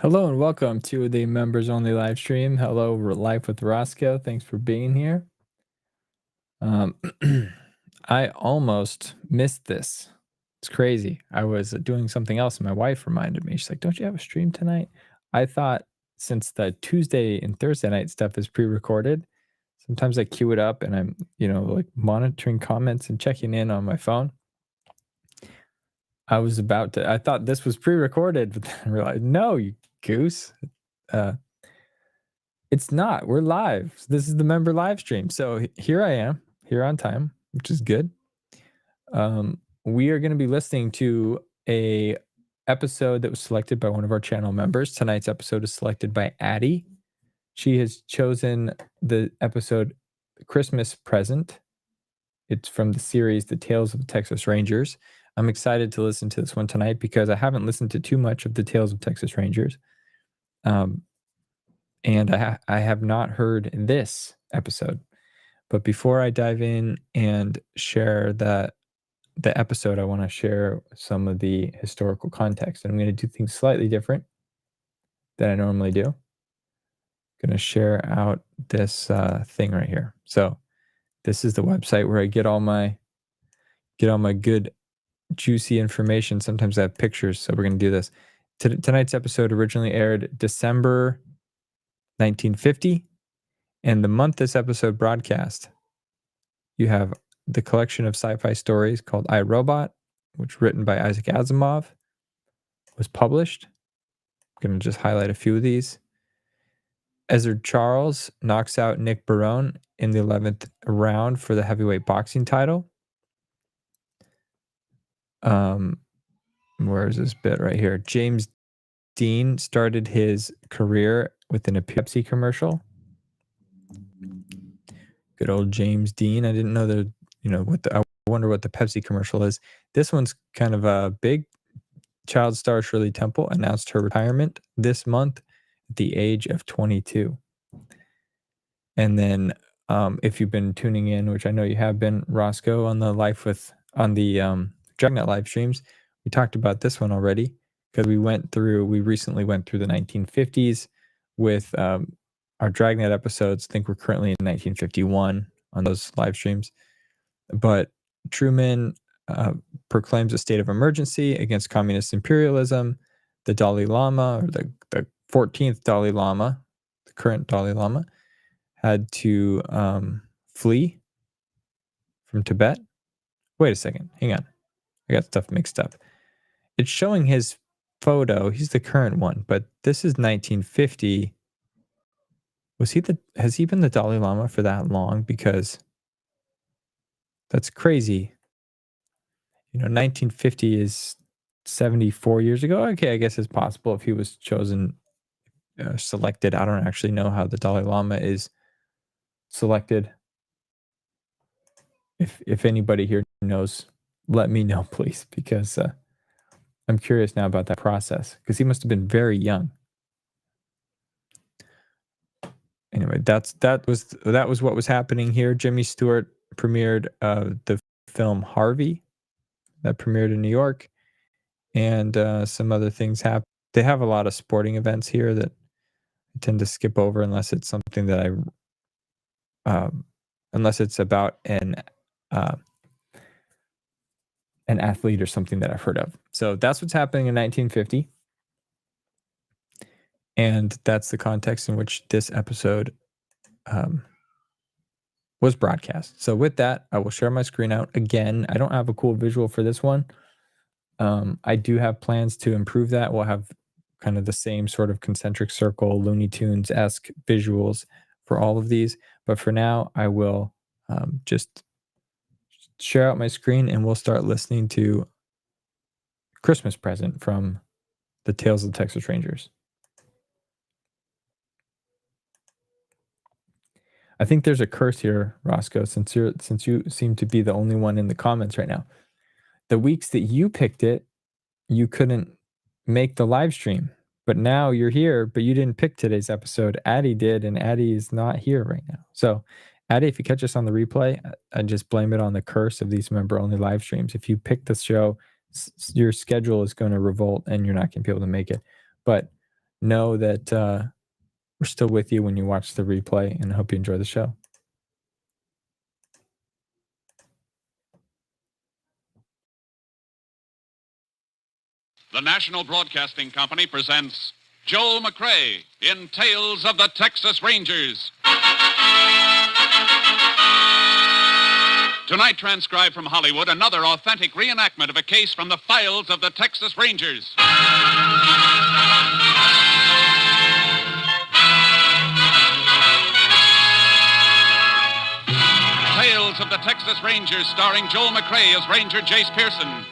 Hello and welcome to the members only live stream. Hello, Life with Roscoe. Thanks for being here. I almost missed this. It's crazy. I was doing something else and my wife reminded me. She's like, "Don't you have a stream tonight?" I thought since the Tuesday and Thursday night stuff is pre-recorded, sometimes I queue it up and I'm, like monitoring comments and checking in on my phone. I thought this was pre-recorded, but then I realized, no, you goose. It's not. We're live. This is the member live stream. So here I am, here on time, which is good. We are going to be listening to a episode that was selected by one of our channel members. Tonight's episode is selected by Addie. She has chosen the episode Christmas Present. It's from the series The Tales of the Texas Rangers. I'm excited to listen to this one tonight because I haven't listened to too much of the Tales of Texas Rangers. And I have not heard this episode. But before I dive in and share the episode, I want to share some of the historical context. And I'm going to do things slightly different than I normally do. I'm going to share out this thing right here. So this is the website where I get all my good juicy information. Sometimes I have pictures, so we're going to do this. Tonight's episode originally aired December 1950, and the month this episode broadcast, you have the collection of sci-fi stories called I, Robot, which written by Isaac Asimov, was published. I'm going to just highlight a few of these. Ezra Charles knocks out Nick Barone in the 11th round for the heavyweight boxing title. Where is this bit right here? James Dean started his career within a Pepsi commercial. Good old James Dean. I didn't know that, I wonder what the Pepsi commercial is. This one's kind of a big. Child star Shirley Temple announced her retirement this month at the age of 22. And then if you've been tuning in, which I know you have been, Roscoe, on the Dragnet live streams, we talked about this one already because we recently went through the 1950s with our Dragnet episodes. I think we're currently in 1951 on those live streams. But Truman proclaims a state of emergency against communist imperialism. The Dalai Lama, or the 14th Dalai Lama, the current Dalai Lama, had to flee from Tibet. Wait a second. Hang on. I got stuff mixed up. It's showing his photo. He's the current one, but this is 1950. Has he been the Dalai Lama for that long? Because that's crazy. 1950 is 74 years ago. Okay, I guess it's possible if he was chosen, selected. I don't actually know how the Dalai Lama is selected. If anybody here knows, let me know, please, because I'm curious now about that process, because he must have been very young. Anyway, that was what was happening here. Jimmy Stewart premiered the film Harvey, that premiered in New York, and some other things happen. They have a lot of sporting events here that I tend to skip over unless it's something that unless it's about an athlete or something that I've heard of. So that's what's happening in 1950. And that's the context in which this episode was broadcast. So with that, I will share my screen out again. I don't have a cool visual for this one. I do have plans to improve that. We'll have kind of the same sort of concentric circle, Looney Tunes-esque visuals for all of these. But for now, I will just share out my screen and we'll start listening to Christmas Present from the Tales of the Texas Rangers. I think there's a curse here, Roscoe, since you seem to be the only one in the comments right now. The weeks that you picked it, you couldn't make the live stream. But now you're here, but you didn't pick today's episode. Addie did, and Addie is not here right now. So, Addie, if you catch us on the replay, I just blame it on the curse of these member-only live streams. If you pick the show, your schedule is going to revolt, and you're not going to be able to make it. But know that we're still with you when you watch the replay, and I hope you enjoy the show. The National Broadcasting Company presents Joel McCrea in Tales of the Texas Rangers. Tonight, transcribed from Hollywood, another authentic reenactment of a case from the files of the Texas Rangers. Tales of the Texas Rangers, starring Joel McCrea as Ranger Jace Pearson.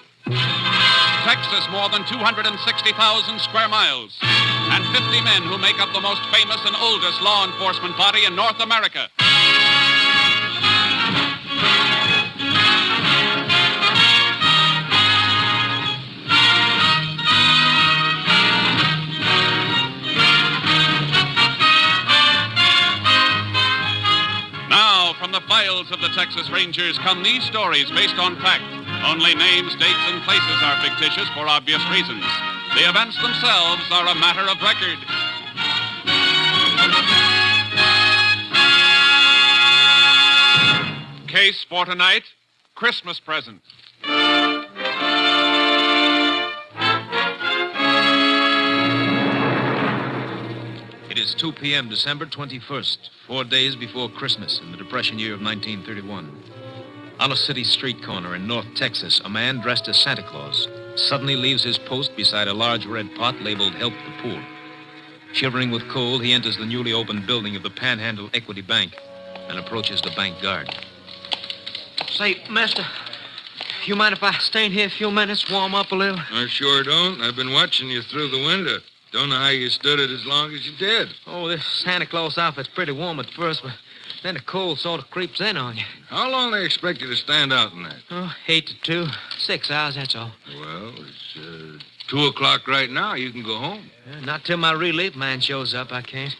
Texas, more than 260,000 square miles, and 50 men who make up the most famous and oldest law enforcement body in North America. Now, from the files of the Texas Rangers come these stories based on fact. Only names, dates, and places are fictitious for obvious reasons. The events themselves are a matter of record. Case for tonight, Christmas Present. It is 2 p.m., December 21st, 4 days before Christmas in the Depression year of 1931. On a city street corner in North Texas, a man dressed as Santa Claus suddenly leaves his post beside a large red pot labeled Help the Poor. Shivering with cold, he enters the newly opened building of the Panhandle Equity Bank and approaches the bank guard. Say, mister, you mind if I stay in here a few minutes, warm up a little? I sure don't. I've been watching you through the window. Don't know how you stood it as long as you did. Oh, this Santa Claus outfit's pretty warm at first, but then the cold sort of creeps in on you. How long they expect you to stand out in that? Oh, 8 to 2. 6 hours, that's all. Well, it's 2 o'clock right now. You can go home. Not till my relief man shows up, I can't.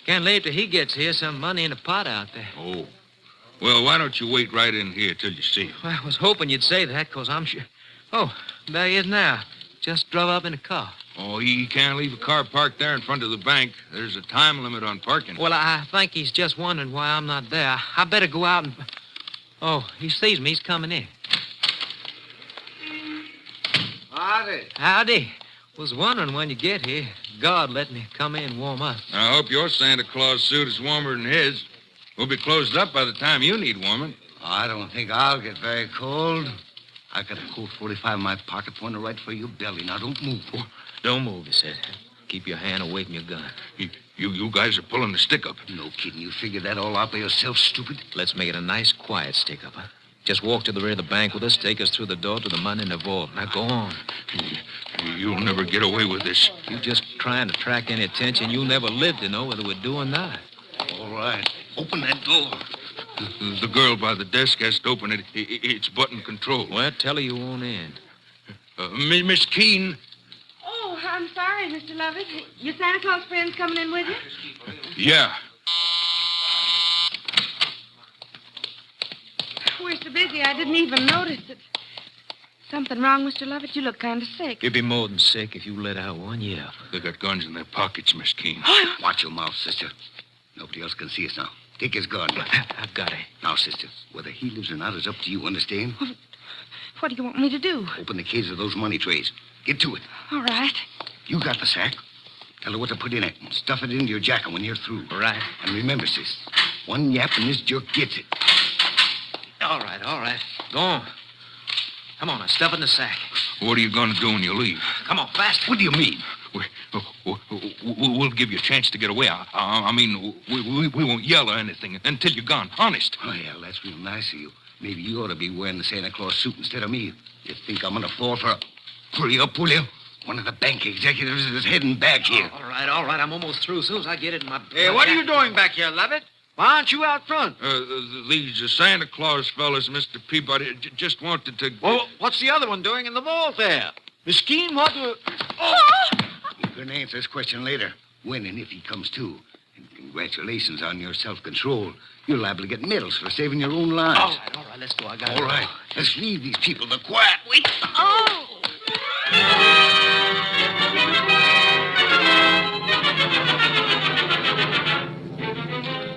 Can't leave till he gets here. Some money in the pot out there. Oh. Well, why don't you wait right in here till you see him? Well, I was hoping you'd say that, because I'm sure... Oh, there he is now. Just drove up in a car. Oh, he can't leave a car parked there in front of the bank. There's a time limit on parking. Well, I think he's just wondering why I'm not there. I better go out and... Oh, he sees me. He's coming in. Howdy. Howdy. Was wondering when you get here. God let me come in and warm up. I hope your Santa Claus suit is warmer than his. We'll be closed up by the time you need warming. I don't think I'll get very cold. I got a Colt 45 in my pocket, pointed right for your belly. Now, don't move. Don't move, he said. Keep your hand away from your gun. You guys are pulling the stick up. No kidding. You figured that all out by yourself, stupid? Let's make it a nice, quiet stick-up, huh? Just walk to the rear of the bank with us, take us through the door to the money in the vault. Now, go on. You'll never get away with this. You just trying to attract any attention. You'll never live to know whether we're doing or not. All right. Open that door. The girl by the desk has to open it. It's button control. Well, tell her you won't in. Miss Keene. Oh, I'm sorry, Mr. Lovett. Your Santa Claus friend's coming in with you? Yeah. We're so busy, I didn't even notice it. Something wrong, Mr. Lovett? You look kind of sick. You'd be more than sick if you let out one yell. They got guns in their pockets, Miss Keene. Watch your mouth, sister. Nobody else can see us now. Take his gun. I've got it. Now, sister, whether he lives or not is up to you, understand? What do you want me to do? Open the case of those money trays. Get to it. All right. You got the sack. Tell her what to put in it. And stuff it into your jacket when you're through. All right. And remember, sis, one yap and this jerk gets it. All right. Go on. Come on, now, stuff it in the sack. What are you going to do when you leave? Come on, faster. What do you mean? We'll give you a chance to get away. I mean, we won't yell or anything until you're gone. Honest. Oh, yeah, that's real nice of you. Maybe you ought to be wearing the Santa Claus suit instead of me. You think I'm going to fall for a... Hurry up, will you? One of the bank executives is heading back here. All right. I'm almost through. As soon as I get it in my... Hey, what are you doing back here, Lovett? Why aren't you out front? These Santa Claus fellas, Mr. Peabody, just wanted to... Well, what's the other one doing in the vault there? Miss Keene, what... Oh! You can answer this question later, when and if he comes to. And congratulations on your self-control. You're liable to get medals for saving your own lives. All right, let's go. I got it. All right, let's leave these people to quiet. Wait. Oh!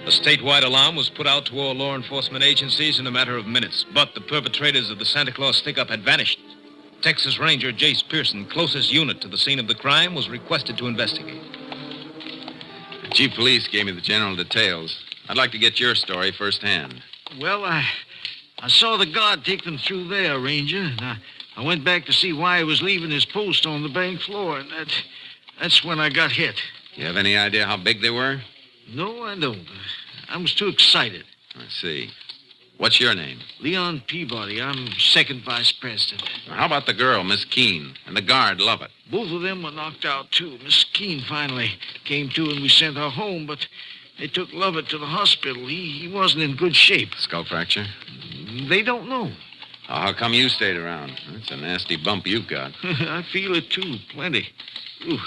A statewide alarm was put out to all law enforcement agencies in a matter of minutes, but the perpetrators of the Santa Claus stick-up had vanished. Texas Ranger Jace Pearson, closest unit to the scene of the crime, was requested to investigate. The chief police gave me the general details. I'd like to get your story firsthand. Well, I saw the guard take them through there, Ranger. And I went back to see why he was leaving his post on the bank floor, and that's when I got hit. You have any idea how big they were? No, I don't. I was too excited. I see. What's your name? Leon Peabody. I'm second vice president. How about the girl, Miss Keene, and the guard, Lovett? Both of them were knocked out, too. Miss Keene finally came to, and we sent her home, but they took Lovett to the hospital. He wasn't in good shape. Skull fracture? They don't know. How come you stayed around? That's a nasty bump you've got. I feel it, too. Plenty. Ooh.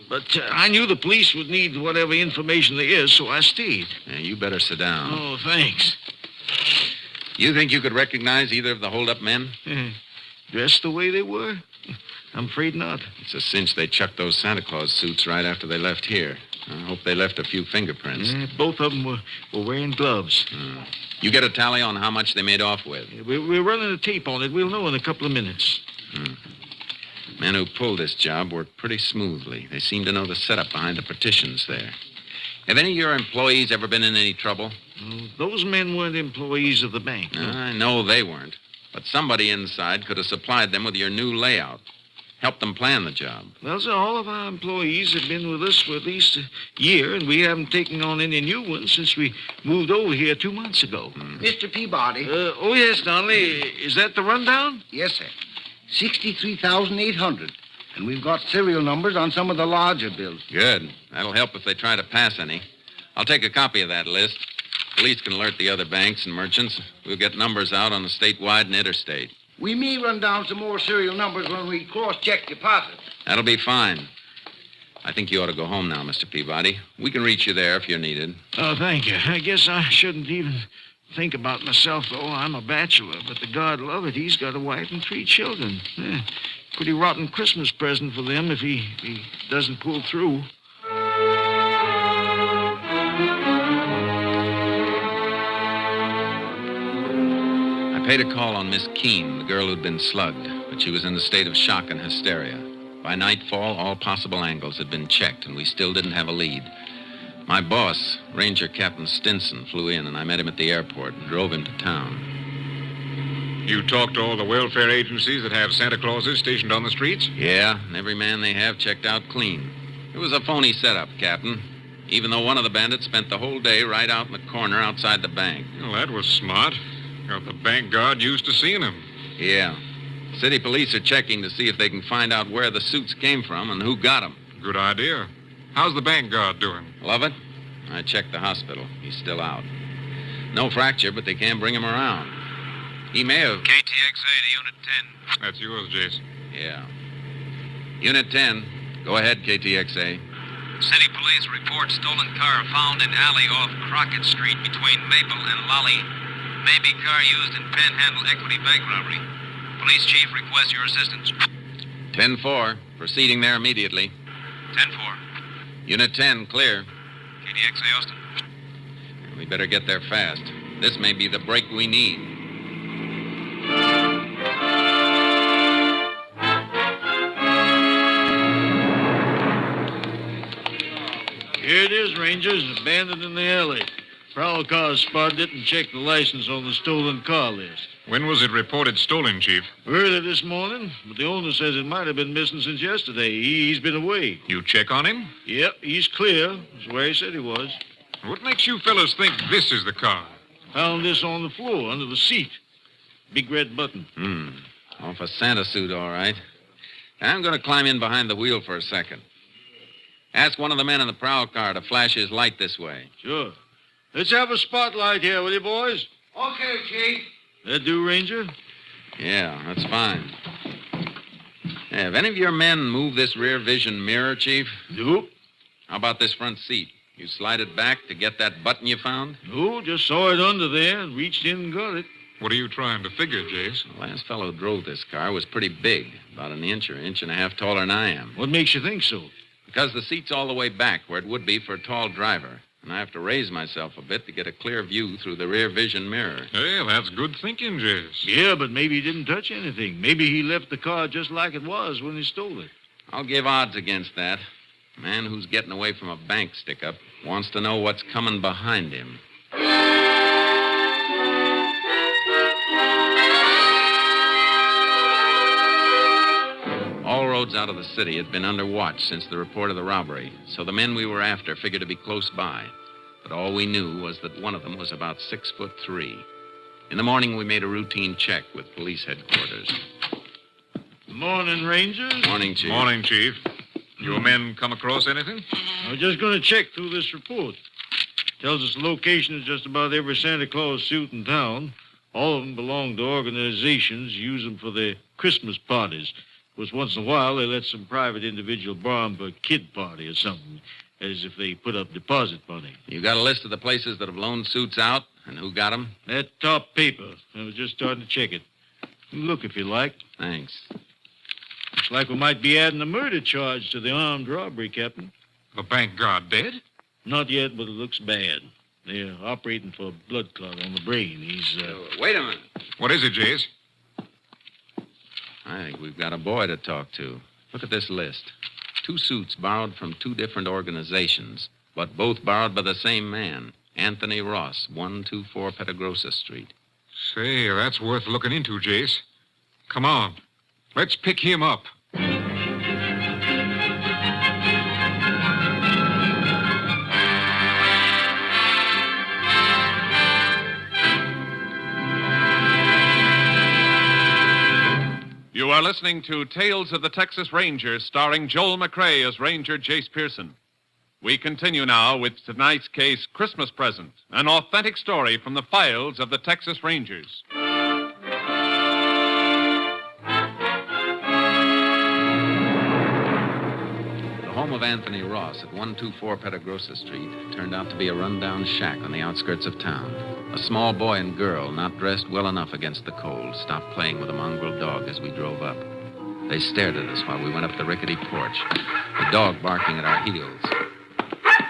But I knew the police would need whatever information there is, so I stayed. Yeah, you better sit down. Oh, thanks. You think you could recognize either of the hold-up men? Dressed the way they were? I'm afraid not. It's a cinch they chucked those Santa Claus suits right after they left here. I hope they left a few fingerprints. Both of them were wearing gloves. You get a tally on how much they made off with? We're running a tape on it. We'll know in a couple of minutes. Men who pulled this job worked pretty smoothly. They seem to know the setup behind the partitions there. Have any of your employees ever been in any trouble? Those men weren't employees of the bank. I know they weren't. But somebody inside could have supplied them with your new layout. Helped them plan the job. Well, sir, all of our employees have been with us for at least a year, and we haven't taken on any new ones since we moved over here 2 months ago. Mr. Peabody. Oh, yes, Donnelly. Is that the rundown? Yes, sir. 63,800. And we've got serial numbers on some of the larger bills. Good. That'll help if they try to pass any. I'll take a copy of that list. Police can alert the other banks and merchants. We'll get numbers out on the statewide and interstate. We may run down some more serial numbers when we cross-check deposits. That'll be fine. I think you ought to go home now, Mr. Peabody. We can reach you there if you're needed. Oh, thank you. I guess I shouldn't even think about myself, though. I'm a bachelor, but the God Lovett, he's got a wife and 3 children. Pretty rotten Christmas present for them if he doesn't pull through. I paid a call on Miss Keene, the girl who'd been slugged, but she was in a state of shock and hysteria. By nightfall, all possible angles had been checked, and we still didn't have a lead. My boss, Ranger Captain Stinson, flew in, and I met him at the airport and drove him to town. You talked to all the welfare agencies that have Santa Clauses stationed on the streets? Yeah, and every man they have checked out clean. It was a phony setup, Captain, even though one of the bandits spent the whole day right out in the corner outside the bank. Well, that was smart. Got the bank guard used to seeing him. Yeah. City police are checking to see if they can find out where the suits came from and who got them. Good idea. How's the bank guard doing? Lovett? I checked the hospital. He's still out. No fracture, but they can't bring him around. He may have... KTXA to Unit 10. That's yours, Jace. Yeah. Unit 10. Go ahead, KTXA. City police report stolen car found in alley off Crockett Street between Maple and Lolly. Maybe car used in Panhandle Equity Bank robbery. Police chief requests your assistance. 10-4. Proceeding there immediately. 10-4. Unit 10, clear. KTXA Austin. We better get there fast. This may be the break we need. Here it is, Rangers, abandoned in the alley. Prowl car spotted it and checked the license on the stolen car list. When was it reported stolen, Chief? Early this morning, but the owner says it might have been missing since yesterday. He's been away. You check on him? Yep, he's clear. That's where he said he was. What makes you fellas think this is the car? Found this on the floor, under the seat. Big red button. Off a Santa suit, all right. I'm going to climb in behind the wheel for a second. Ask one of the men in the prowl car to flash his light this way. Sure. Let's have a spotlight here, will you, boys? Okay, Chief. That do, Ranger? Yeah, that's fine. Hey, have any of your men moved this rear vision mirror, Chief? Nope. How about this front seat? You slide it back to get that button you found? No, just saw it under there and reached in and got it. What are you trying to figure, Jace? The last fellow who drove this car was pretty big, about an inch or inch and a half taller than I am. What makes you think so? Because the seat's all the way back where it would be for a tall driver. And I have to raise myself a bit to get a clear view through the rear vision mirror. Hey, that's good thinking, Jace. Yeah, but maybe he didn't touch anything. Maybe he left the car just like it was when he stole it. I'll give odds against that. A man who's getting away from a bank stick-up wants to know what's coming behind him. All roads out of the city had been under watch since the report of the robbery, so the men we were after figured to be close by. But all we knew was that one of them was about 6'3". In the morning, we made a routine check with police headquarters. Morning, Rangers. Morning, Chief. Morning, Chief. Your men come across anything? I was just going to check through this report. Tells us the location of just about every Santa Claus suit in town. All of them belong to organizations, use them for their Christmas parties. Of course, once in a while, they let some private individual borrow them for a kid party or something, as if they put up deposit money. You got a list of the places that have loaned suits out and who got them? That top paper. I was just starting to check it. Look if you like. Thanks. Looks like we might be adding a murder charge to the armed robbery, Captain. The bank guard dead? Not yet, but it looks bad. They're operating for a blood clot on the brain. He's, Wait a minute. What is it, Jace? I think we've got a boy to talk to. Look at this list. 2 suits borrowed from 2 different organizations, but both borrowed by the same man, Anthony Ross, 124 Petagrosa Street. Say, that's worth looking into, Jace. Come on. Let's pick him up. You are listening to Tales of the Texas Rangers, starring Joel McCrea as Ranger Jace Pearson. We continue now with tonight's case, Christmas Present, an authentic story from the files of the Texas Rangers. The home of Anthony Ross at 124 Petagrosa Street turned out to be a rundown shack on the outskirts of town. A small boy and girl, not dressed well enough against the cold, stopped playing with a mongrel dog as we drove up. They stared at us while we went up the rickety porch, the dog barking at our heels.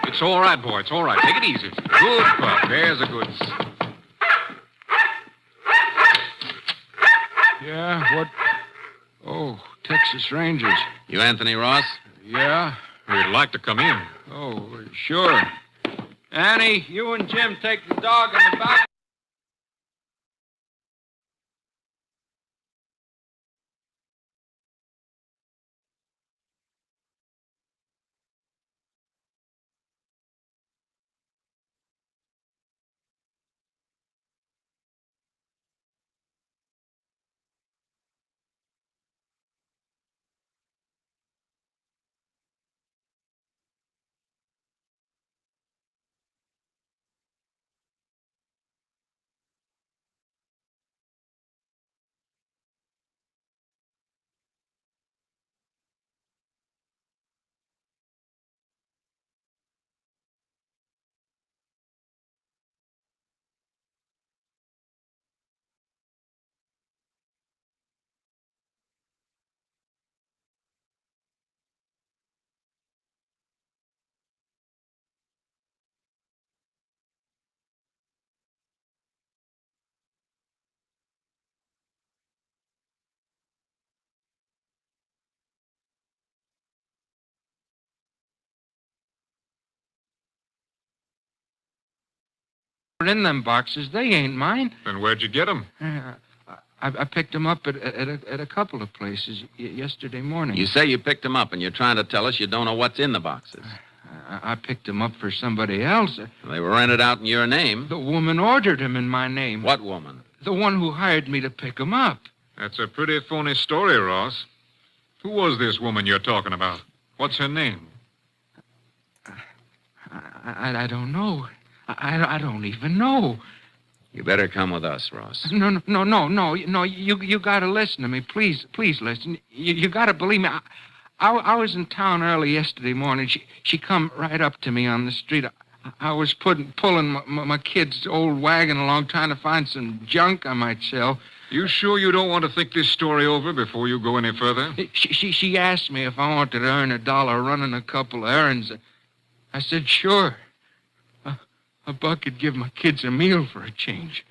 It's all right, boy. It's all right. Take it easy. Good pup. There's a good... Yeah, what? Oh, Texas Rangers. You Anthony Ross? Yeah? We'd like to come in. Oh, sure. Annie, you and Jim take the dog in the back. are in them boxes, they ain't mine. Then where'd you get 'em? I picked them up at a couple of places yesterday morning. You say you picked them up, and you're trying to tell us you don't know what's in the boxes. I picked them up for somebody else. They were rented out in your name. The woman ordered them in my name. What woman? The one who hired me to pick them up. That's a pretty phony story, Ross. Who was this woman you're talking about? What's her name? I don't know. I don't even know. You better come with us, Ross. No. You gotta listen to me. Please listen. You gotta believe me. I was in town early yesterday morning. She come right up to me on the street. I was pulling my kid's old wagon along, trying to find some junk I might sell. You sure you don't want to think this story over before you go any further? She asked me if I wanted to earn $1 running a couple of errands. I said, sure. A buck could give my kids a meal for a change.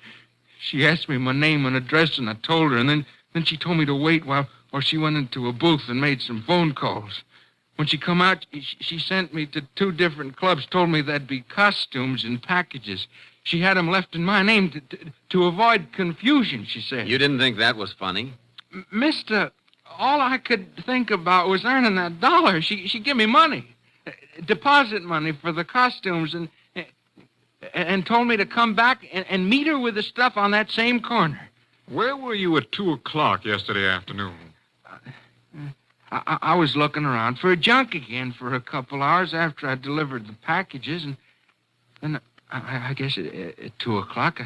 She asked me my name and address, and I told her, and then she told me to wait while she went into a booth and made some phone calls. When she come out, she sent me to 2 different clubs, told me there'd be costumes and packages. She had them left in my name to avoid confusion, she said. You didn't think that was funny? Mister, all I could think about was earning that $1. She gave me money, deposit money for the costumes, and told me to come back and meet her with the stuff on that same corner. Where were you at 2 o'clock yesterday afternoon? I was looking around for a junk again for a couple hours after I delivered the packages, and then I guess at 2 o'clock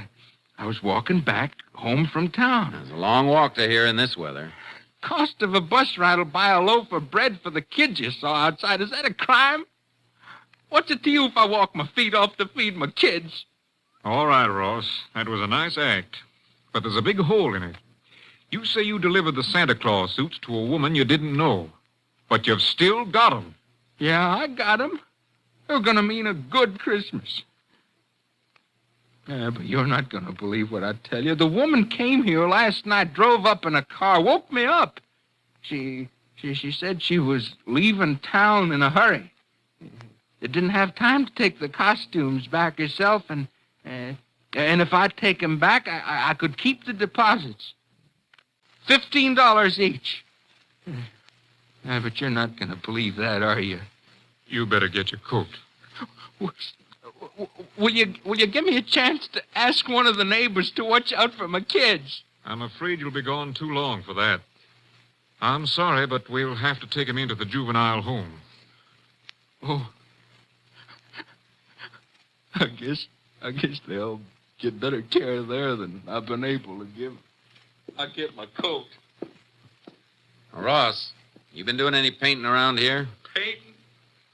I was walking back home from town. It's a long walk to here in this weather. Cost of a bus ride will buy a loaf of bread for the kids you saw outside. Is that a crime? What's it to you if I walk my feet off to feed my kids? All right, Ross. That was a nice act. But there's a big hole in it. You say you delivered the Santa Claus suits to a woman you didn't know. But you've still got 'em. Yeah, I got 'em. They're going to mean a good Christmas. Yeah, but you're not going to believe what I tell you. The woman came here last night, drove up in a car, woke me up. She said she was leaving town in a hurry. Didn't have time to take the costumes back herself, and if I'd take them back, I could keep the deposits. $15 each. Yeah, but you're not going to believe that, are you? You better get your coat. Will you give me a chance to ask one of the neighbors to watch out for my kids? I'm afraid you'll be gone too long for that. I'm sorry, but we'll have to take him into the juvenile home. Oh. I guess they'll get better care there than I've been able to give. I'll get my coat. Ross, you been doing any painting around here? Painting?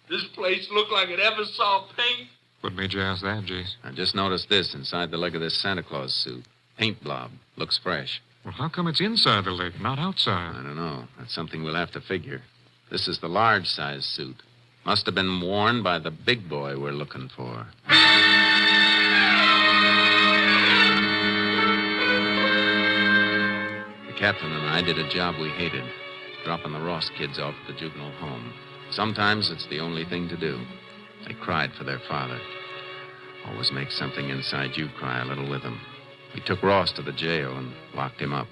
This place looked like it ever saw paint. What made you ask that, Jace? I just noticed this inside the leg of this Santa Claus suit. Paint blob. Looks fresh. Well, how come it's inside the leg, not outside? I don't know. That's something we'll have to figure. This is the large size suit. Must have been worn by the big boy we're looking for. The captain and I did a job we hated, dropping the Ross kids off at the juvenile home. Sometimes it's the only thing to do. They cried for their father. Always makes something inside you cry a little with them. We took Ross to the jail and locked him up.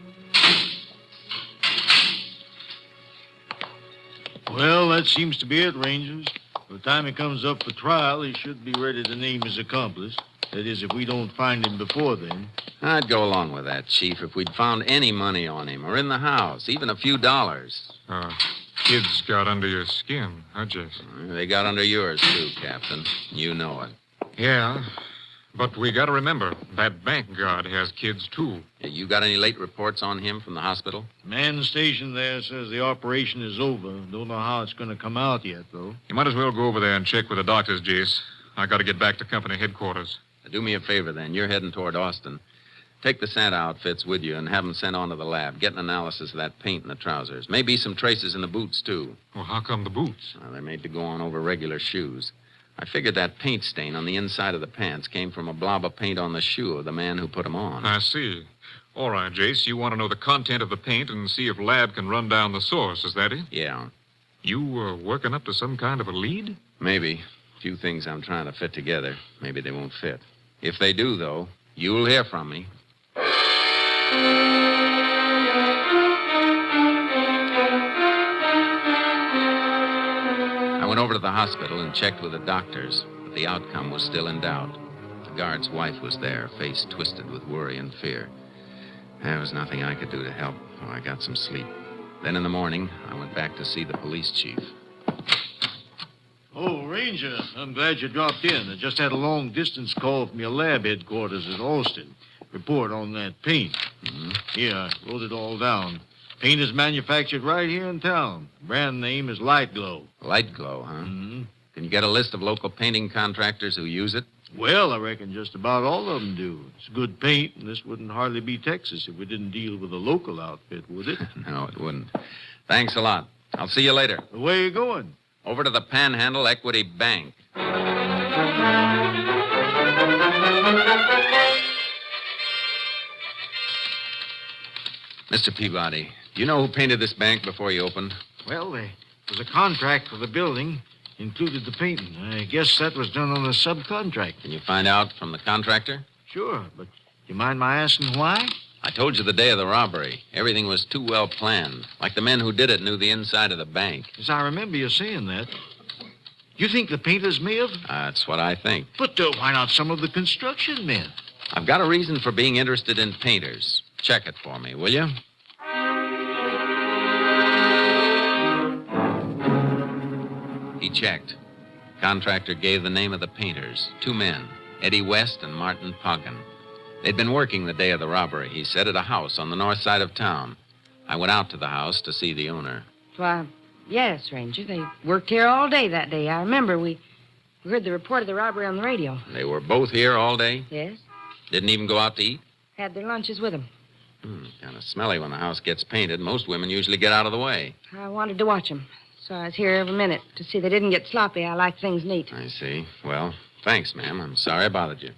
Well, that seems to be it, Rangers. By the time he comes up for trial, he should be ready to name his accomplice. That is, if we don't find him before then. I'd go along with that, Chief, if we'd found any money on him or in the house, even a few dollars. Kids got under your skin, huh, Jason? They got under yours, too, Captain. You know it. Yeah, but we got to remember, that bank guard has kids, too. You got any late reports on him from the hospital? Man stationed there says the operation is over. Don't know how it's going to come out yet, though. You might as well go over there and check with the doctors, Jace. I got to get back to company headquarters. Do me a favor, then. You're heading toward Austin. Take the Santa outfits with you and have them sent on to the lab. Get an analysis of that paint in the trousers. Maybe some traces in the boots, too. Well, how come the boots? Well, they're made to go on over regular shoes. I figured that paint stain on the inside of the pants came from a blob of paint on the shoe of the man who put them on. I see. All right, Jace, you want to know the content of the paint and see if lab can run down the source, is that it? Yeah. You working up to some kind of a lead? Maybe. A few things I'm trying to fit together. Maybe they won't fit. If they do, though, you'll hear from me. I went over to the hospital and checked with the doctors, but the outcome was still in doubt. The guard's wife was there, face twisted with worry and fear. There was nothing I could do to help, so I got some sleep. Then in the morning, I went back to see the police chief. Oh, Ranger, I'm glad you dropped in. I just had a long-distance call from your lab headquarters at Austin. Report on that paint. Mm-hmm. Here, I wrote it all down. Paint is manufactured right here in town. Brand name is Light Glow. Light Glow, huh? Mm-hmm. Can you get a list of local painting contractors who use it? Well, I reckon just about all of them do. It's good paint, and this wouldn't hardly be Texas if we didn't deal with a local outfit, would it? No, it wouldn't. Thanks a lot. I'll see you later. Where you going? Over to the Panhandle Equity Bank. Mr. Peabody, do you know who painted this bank before you opened? Well, there was a contract for the building, included the painting. I guess that was done on a subcontract. Can you find out from the contractor? Sure, but do you mind my asking why? I told you the day of the robbery. Everything was too well planned. Like the men who did it knew the inside of the bank. Yes, I remember you saying that. You think the painters may have? That's what I think. But why not some of the construction men? I've got a reason for being interested in painters. Check it for me, will you? He checked. Contractor gave the name of the painters. 2 men, Eddie West and Martin Poggin. They'd been working the day of the robbery, he said, at a house on the north side of town. I went out to the house to see the owner. Why, yes, Ranger. They worked here all day that day. I remember we heard the report of the robbery on the radio. They were both here all day? Yes. Didn't even go out to eat? Had their lunches with them. Kind of smelly when the house gets painted. Most women usually get out of the way. I wanted to watch them, so I was here every minute to see they didn't get sloppy. I like things neat. I see. Well, thanks, ma'am. I'm sorry I bothered you.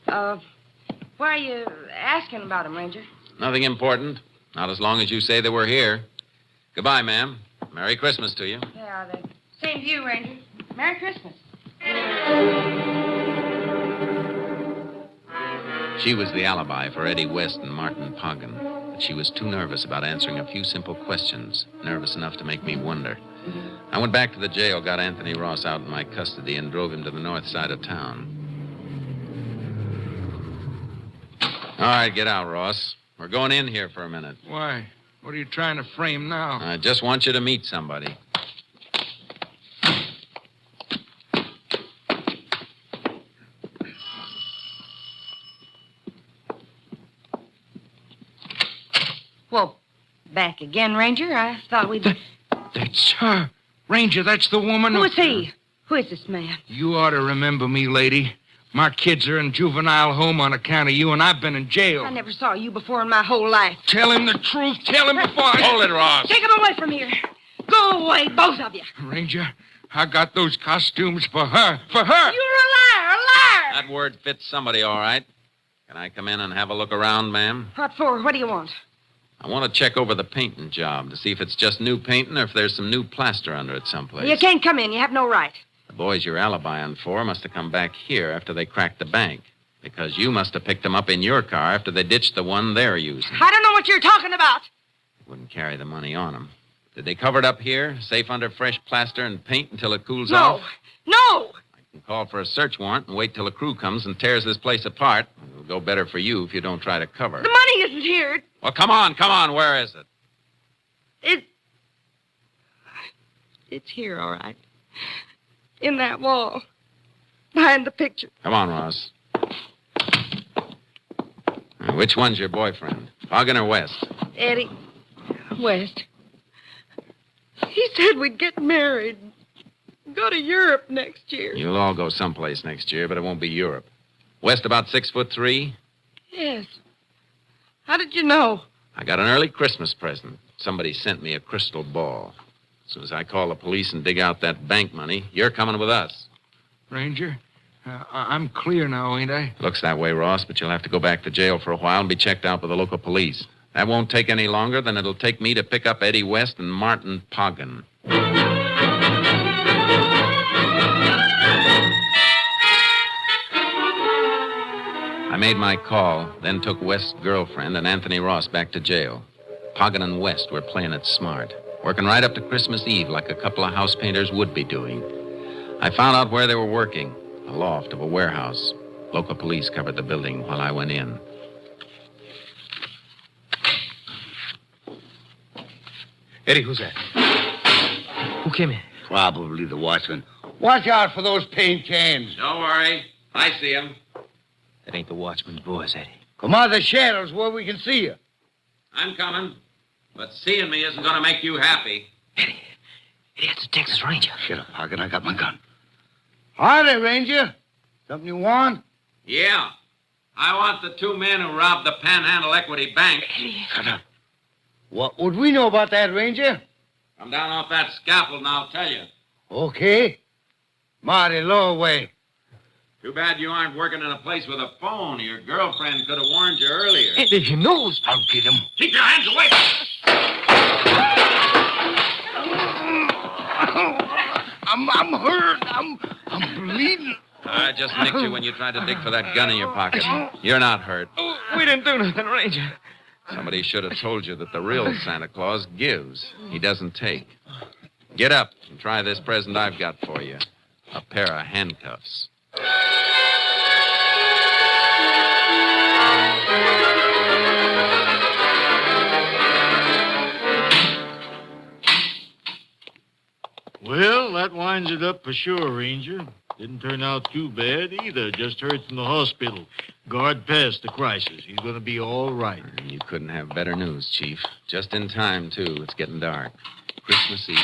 Why are you asking about them, Ranger? Nothing important. Not as long as you say they were here. Goodbye, ma'am. Merry Christmas to you. Yeah, the same to you, Ranger. Merry Christmas. She was the alibi for Eddie West and Martin Poggin, but she was too nervous about answering a few simple questions, nervous enough to make me wonder. I went back to the jail, got Anthony Ross out in my custody, and drove him to the north side of town. All right, get out, Ross. We're going in here for a minute. Why? What are you trying to frame now? I just want you to meet somebody. Well, back again, Ranger. I thought we'd... That's her. Ranger, that's the woman Who is he? Who is this man? You ought to remember me, lady. My kids are in juvenile home on account of you, and I've been in jail. I never saw you before in my whole life. Tell him the truth. Tell him before I... Hold it, Ross. Take him away from here. Go away, both of you. Ranger, I got those costumes for her. For her! You're a liar, a liar! That word fits somebody, all right. Can I come in and have a look around, ma'am? What for? What do you want? I want to check over the painting job to see if it's just new painting or if there's some new plaster under it someplace. You can't come in. You have no right. The boys you're alibiing for must have come back here after they cracked the bank, because you must have picked them up in your car after they ditched the one they're using. I don't know what you're talking about. Wouldn't carry the money on them. Did they cover it up here, safe under fresh plaster and paint until it cools off? No! I can call for a search warrant and wait till a crew comes and tears this place apart. It'll go better for you if you don't try to cover it. The money isn't here. Well, come on. Where is it? It's here, all right. In that wall. Behind the picture. Come on, Ross. Which one's your boyfriend? Poggin or West? Eddie. West. He said we'd get married. Go to Europe next year. You'll all go someplace next year, but it won't be Europe. West about 6'3". Yes. How did you know? I got an early Christmas present. Somebody sent me a crystal ball. As soon as I call the police and dig out that bank money, you're coming with us. Ranger, I'm clear now, ain't I? Looks that way, Ross, but you'll have to go back to jail for a while and be checked out by the local police. That won't take any longer than it'll take me to pick up Eddie West and Martin Poggin. I'm made my call, then took West's girlfriend and Anthony Ross back to jail. Poggin and West were playing it smart, working right up to Christmas Eve like a couple of house painters would be doing. I found out where they were working, a loft of a warehouse. Local police covered the building while I went in. Eddie, who's that? Who came in? Probably the watchman. Watch out for those paint cans. Don't worry. I see him. That ain't the watchman's boys, Eddie. Come out of the shadows where we can see you. I'm coming. But seeing me isn't going to make you happy. Eddie, that's the Texas Ranger. Shut up, Poggin. I got my gun. Howdy, Ranger. Something you want? Yeah. I want the two men who robbed the Panhandle Equity Bank. Shut up. What would we know about that, Ranger? Come down off that scaffold and I'll tell you. Okay. Marty, lower way. Too bad you aren't working in a place with a phone. Your girlfriend could have warned you earlier. Eddie, he knows. I'll get him. Keep your hands away. I'm hurt. I'm bleeding. I just nicked you when you tried to dig for that gun in your pocket. You're not hurt. We didn't do nothing, Ranger. Somebody should have told you that the real Santa Claus gives. He doesn't take. Get up and try this present I've got for you. A pair of handcuffs. Well, that winds it up for sure, Ranger. Didn't turn out too bad either. Just heard from the hospital. Guard passed the crisis. He's going to be all right. You couldn't have better news, Chief. Just in time, too. It's getting dark. Christmas Eve.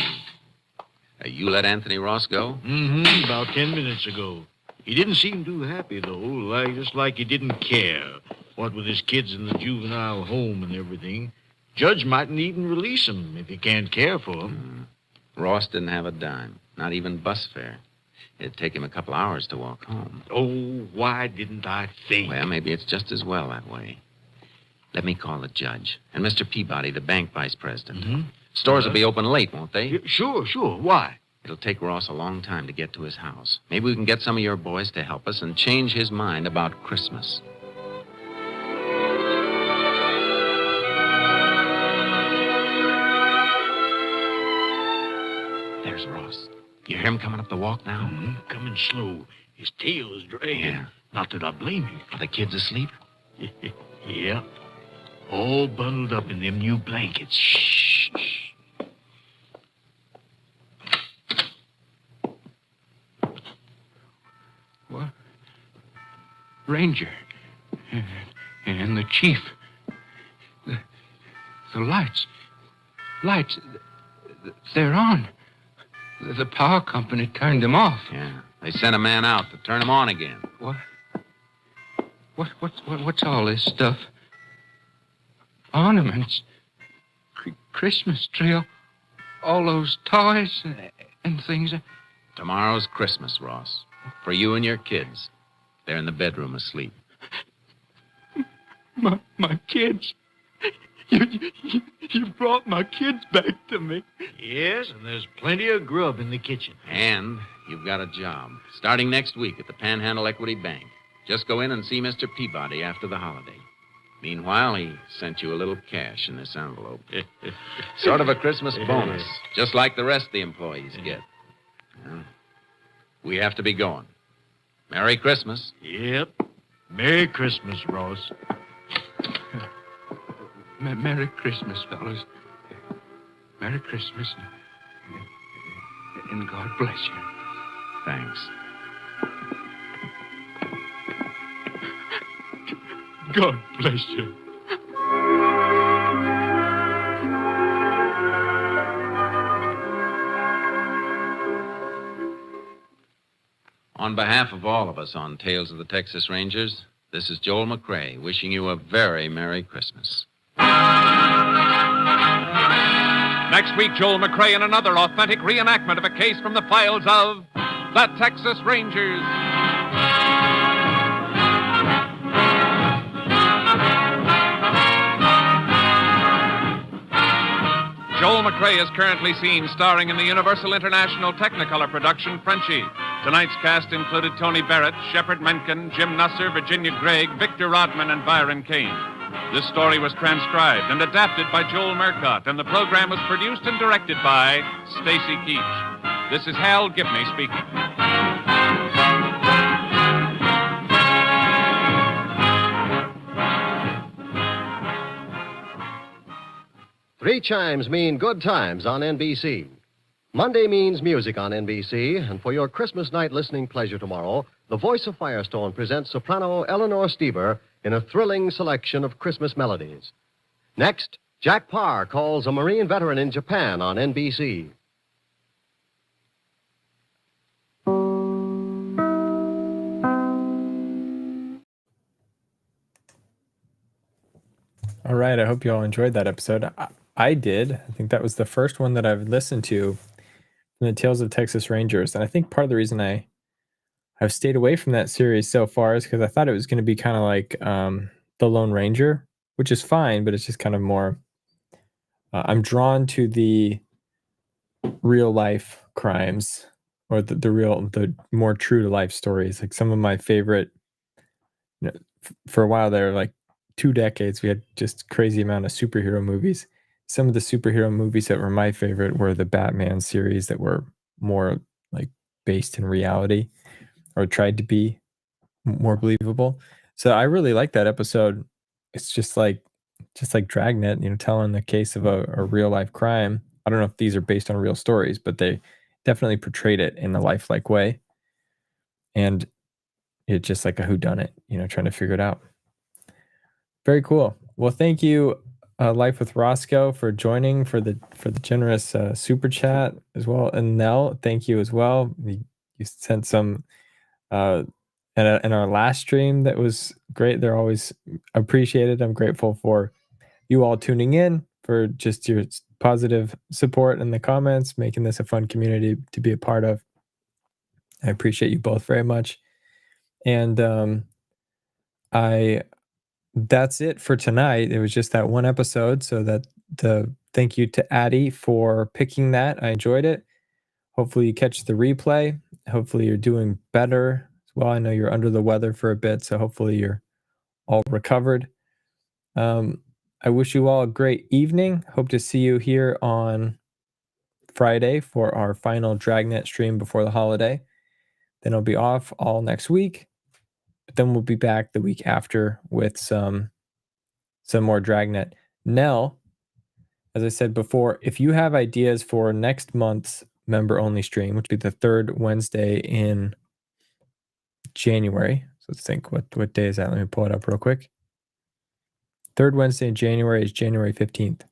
You let Anthony Ross go? Mm-hmm, about 10 minutes ago. He didn't seem too happy, though, just like he didn't care. What with his kids in the juvenile home and everything. Judge mightn't even release him if he can't care for him. Ross didn't have a dime, not even bus fare. It'd take him a couple hours to walk home. Oh, why didn't I think? Well, maybe it's just as well that way. Let me call the judge. And Mr. Peabody, the bank vice president. Mm-hmm. Stores will be open late, won't they? Yeah, sure. Why? It'll take Ross a long time to get to his house. Maybe we can get some of your boys to help us and change his mind about Christmas. There's Ross. You hear him coming up the walk now? Mm-hmm. Coming slow. His tail is dragging. Yeah. Not that I blame him. Are the kids asleep? Yeah. All bundled up in them new blankets. Shh. What? Ranger. And the chief. The lights. Lights. They're on. The power company turned them off. Yeah. They sent a man out to turn them on again. What? What's all this stuff? Ornaments. Christmas tree. All those toys and things. Tomorrow's Christmas, Ross. For you and your kids. They're in the bedroom asleep. My kids. You brought my kids back to me. Yes, and there's plenty of grub in the kitchen. And you've got a job. Starting next week at the Panhandle Equity Bank. Just go in and see Mr. Peabody after the holiday. Meanwhile, he sent you a little cash in this envelope. Sort of a Christmas bonus, just like the rest of the employees get. Well, we have to be going. Merry Christmas. Yep. Merry Christmas, Ross. Merry Christmas, fellas. Merry Christmas. And God bless you. Thanks. God bless you. On behalf of all of us on Tales of the Texas Rangers, this is Joel McCrae wishing you a very Merry Christmas. Next week, Joel McCrae in another authentic reenactment of a case from the files of the Texas Rangers. Joel McCrae is currently seen starring in the Universal International Technicolor production Frenchie. Tonight's cast included Tony Barrett, Shepard Menken, Jim Nusser, Virginia Gregg, Victor Rodman, and Byron Kane. This story was transcribed and adapted by Joel Murcott, and the program was produced and directed by Stacy Keach. This is Hal Gibney speaking. Three chimes mean good times on NBC. Monday means music on NBC, and for your Christmas night listening pleasure tomorrow, the Voice of Firestone presents soprano Eleanor Steber in a thrilling selection of Christmas melodies. Next, Jack Parr calls a Marine veteran in Japan on NBC. All right, I hope you all enjoyed that episode. I did. I think that was the first one that I've listened to from the Tales of Texas Rangers. And I think part of the reason I've stayed away from that series so far is because I thought it was going to be kind of like The Lone Ranger, which is fine, but it's just kind of more... I'm drawn to the real life crimes, or the more true to life stories. Like some of my favorite, for a while there, like 2 decades, we had just crazy amount of superhero movies. Some of the superhero movies that were my favorite were the Batman series that were more like based in reality, or tried to be more believable. So I really like that episode. It's just like Dragnet, telling the case of a real life crime. I don't know if these are based on real stories, but they definitely portrayed it in a lifelike way. And it's just like a whodunit, trying to figure it out. Very cool. Well, thank you, Life with Roscoe, for joining, for the generous super chat as well. And Nell, thank you as well. You sent some in our last stream that was great. They're always appreciated. I'm grateful for you all tuning in, for just your positive support in the comments, making this a fun community to be a part of. I appreciate you both very much. And that's it for tonight. It was just that one episode. So thank you to Addie for picking that. I enjoyed it. Hopefully you catch the replay. Hopefully you're doing better as well. I know you're under the weather for a bit, so hopefully you're all recovered. I wish you all a great evening. Hope to see you here on Friday for our final Dragnet stream before the holiday. Then I'll be off all next week. But then we'll be back the week after with some more Dragnet. Nell, as I said before, if you have ideas for next month's member-only stream, which will be the third Wednesday in January. So let's think, what day is that? Let me pull it up real quick. Third Wednesday in January is January 15th.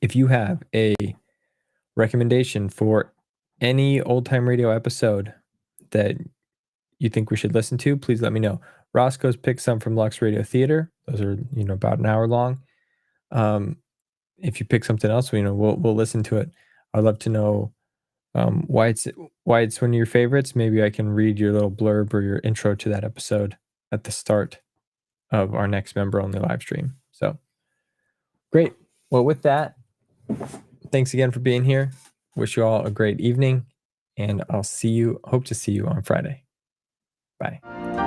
If you have a recommendation for any Old Time Radio episode that you think we should listen to, please let me know. Roscoe's picked some from Lux Radio Theater. Those are, about an hour long. If you pick something else, we'll listen to it. I'd love to know why it's one of your favorites. Maybe I can read your little blurb or your intro to that episode at the start of our next member-only live stream. So, great. Well, with that, thanks again for being here. Wish you all a great evening, and hope to see you on Friday. Bye.